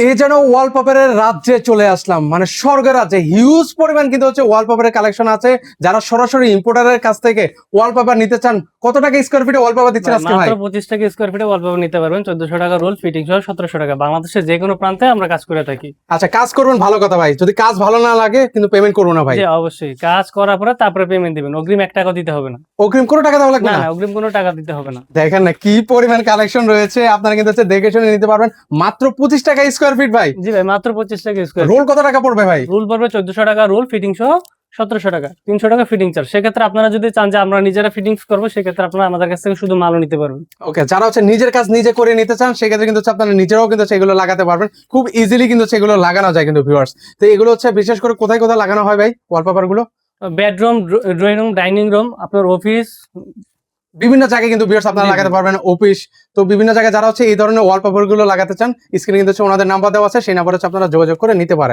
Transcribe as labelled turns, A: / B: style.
A: এই যেন ওয়ালপেপারের রাজ্যে চলে আসলাম, মানে স্বর্গের রাজ্যে। হিউজ পরিমাণ কিন্তু হচ্ছে ওয়ালপেপারের কালেকশন আছে। যারা সরাসরি ইম্পোর্টারের কাছ থেকে ওয়ালপেপার নিতে চান, কত টাকা স্কোয়ার ফিটে ওয়ালপেপার দিচ্ছেন আজকে ভাই?
B: মাত্র 25 টাকা স্কোয়ার ফিটে ওয়ালপেপার নিতে পারবেন। 1400 টাকা রোল, ফিটিং সহ 1700 টাকা। বাংলাদেশের যে কোনো প্রান্তে আমরা কাজ করে থাকি।
A: আচ্ছা, কাজ করবেন ভালো কথা ভাই, যদি কাজ ভালো না লাগে কিন্তু পেমেন্ট করবো না ভাই।
B: জি অবশ্যই, কাজ করার পরে তারপরে পেমেন্ট দিবেন। অগ্রিম 1 টাকা দিতে হবে না।
A: অগ্রিম কোনো টাকা দেওয়া লাগবে
B: না
A: না?
B: না, অগ্রিম কোনো টাকা দিতে হবে না।
A: দেখেন না কি পরিমাণ কালেকশন রয়েছে, আপনারা কিন্তু হচ্ছে দেখে শুনে নিতে পারবেন মাত্র 25 টাকা স্কোয়ার ফিট ভাই।
B: জি ভাই, মাত্র 25 টাকা স্কোয়ার
A: রোল
B: ফিট।
A: কত টাকা পড়বে ভাই?
B: রুল পড়বে 1400 টাকা রোল, ফিটিং সহ 1700 টাকা। 300 টাকা ফিটিং চার্জ। সেক্ষেত্রে আপনারা যদি চান যে আমরা নিজেরা ফিটিংস করবো, সেক্ষেত্রে আপনারা আমাদের কাছ থেকে শুধু মালও নিতে পারবেন।
A: ওকে, যারা হচ্ছে নিজের কাজ নিজে করে নিতে চান সেক্ষেত্রে কিন্তু হচ্ছে আপনারা নিজেরাও কিন্তু সেগুলো লাগাতে পারবেন, খুব ইজিলি কিন্তু সেগুলো লাগানো যায় কিন্তু ভিউয়ার্স। তো এগুলো হচ্ছে বিশেষ করে কোথায় কোথায় লাগানো হয় ভাই ওয়ালপেপার গুলো?
B: Bedroom, drawing room, dining room, আপনার অফিস,
A: বিভিন্ন জায়গায় কিন্তু ভিউয়ার্স আপনারা
B: জি, জি।
A: লাগাতে পারবেন, অফিস। তো বিভিন্ন জায়গায় যারা হচ্ছে এই ধরনের ওয়ালপেপার গুলো লাগাতে চান, স্ক্রিনে কিন্তু হচ্ছে ওনাদের নাম্বার দেওয়া আছে, সেই নাম্বারে হচ্ছে আপনারা যোগাযোগ করে নিতে পারেন।